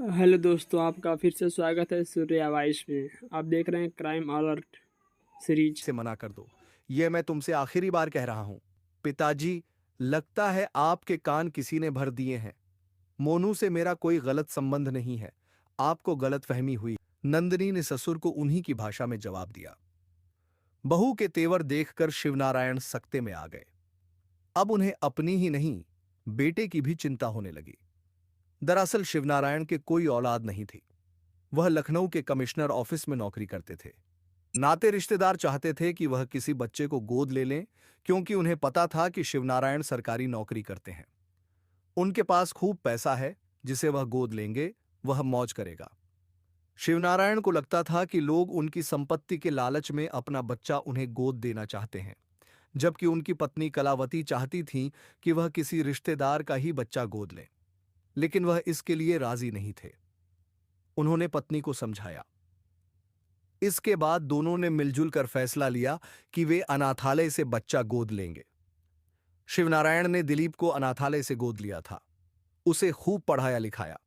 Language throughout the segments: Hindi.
हेलो दोस्तों, आपका फिर से स्वागत है सूर्यवंश में। आप देख रहे हैं क्राइम अलर्ट सीरीज। से मना कर दो। यह मैं तुमसे आखिरी बार कह रहा हूं। पिताजी, लगता है आपके कान किसी ने भर दिए हैं। मोनू से मेरा कोई गलत संबंध नहीं है। आपको गलतफहमी हुई। नंदिनी ने ससुर को उन्हीं की भाषा में जवाब दिया। बहू के तेवर देखकर शिवनारायण सकते में आ गए। अब उन्हें अपनी ही नहीं, बेटे की भी चिंता होने लगी। दरअसल शिवनारायण के कोई औलाद नहीं थी। वह लखनऊ के कमिश्नर ऑफिस में नौकरी करते थे। नाते रिश्तेदार चाहते थे कि वह किसी बच्चे को गोद ले लें, क्योंकि उन्हें पता था कि शिवनारायण सरकारी नौकरी करते हैं। उनके पास खूब पैसा है। जिसे वह गोद लेंगे, वह मौज करेगा। शिवनारायण को लगता था कि लोग उनकी संपत्ति के लालच में अपना बच्चा उन्हें गोद देना चाहते हैं, जबकि उनकी पत्नी कलावती चाहती थी कि वह किसी रिश्तेदार का ही बच्चा गोद लें। लेकिन वह इसके लिए राजी नहीं थे। उन्होंने पत्नी को समझाया। इसके बाद दोनों ने मिलजुल कर फैसला लिया कि वे अनाथालय से बच्चा गोद लेंगे। शिवनारायण ने दिलीप को अनाथालय से गोद लिया था। उसे खूब पढ़ाया लिखाया।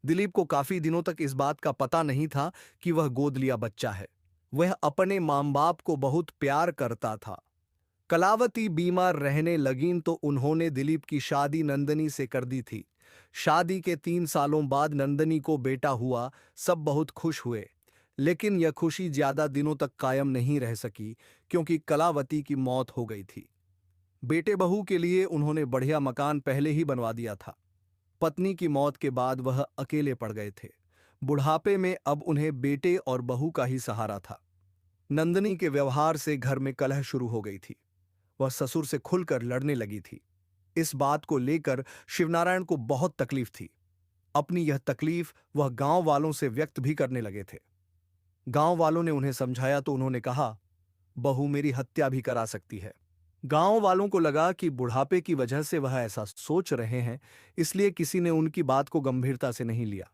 दिलीप को काफी दिनों तक इस बात का पता नहीं था कि वह गोद लिया बच्चा है। वह अपने मां बाप को बहुत प्यार करता था। कलावती बीमार रहने लगीं तो उन्होंने दिलीप की शादी नंदनी से कर दी थी। शादी के 3 सालों बाद नंदनी को बेटा हुआ। सब बहुत खुश हुए। लेकिन यह खुशी ज्यादा दिनों तक कायम नहीं रह सकी, क्योंकि कलावती की मौत हो गई थी। बेटे बहू के लिए उन्होंने बढ़िया मकान पहले ही बनवा दिया था। पत्नी की मौत के बाद वह अकेले पड़ गए थे। बुढ़ापे में अब उन्हें बेटे और बहू का ही सहारा था। नंदनी के व्यवहार से घर में कलह शुरू हो गई थी। वह ससुर से खुलकर लड़ने लगी थी। इस बात को लेकर शिवनारायण को बहुत तकलीफ थी। अपनी यह तकलीफ वह गांव वालों से व्यक्त भी करने लगे थे। गांव वालों ने उन्हें समझाया तो उन्होंने कहा, बहू मेरी हत्या भी करा सकती है। गांव वालों को लगा कि बुढ़ापे की वजह से वह ऐसा सोच रहे हैं, इसलिए किसी ने उनकी बात को गंभीरता से नहीं लिया।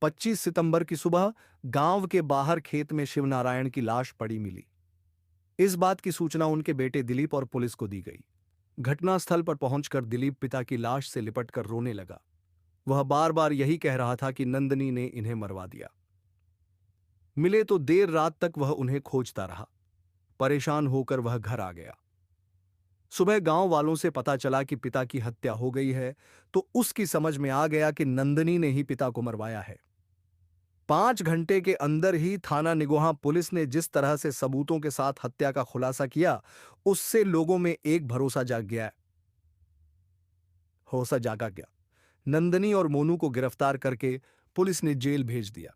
25 सितंबर की सुबह गांव के बाहर खेत में शिवनारायण की लाश पड़ी मिली। इस बात की सूचना उनके बेटे दिलीप और पुलिस को दी गई। घटनास्थल पर पहुंचकर दिलीप पिता की लाश से लिपटकर रोने लगा। वह बार बार यही कह रहा था कि नंदनी ने इन्हें मरवा दिया। मिले तो देर रात तक वह उन्हें खोजता रहा। परेशान होकर वह घर आ गया। सुबह गांव वालों से पता चला कि पिता की हत्या हो गई है, तो उसकी समझ में आ गया कि नंदनी ने ही पिता को मरवाया है। 5 घंटे के अंदर ही थाना निगोहा पुलिस ने जिस तरह से सबूतों के साथ हत्या का खुलासा किया, उससे लोगों में एक भरोसा जागा गया। नंदनी और मोनू को गिरफ्तार करके पुलिस ने जेल भेज दिया।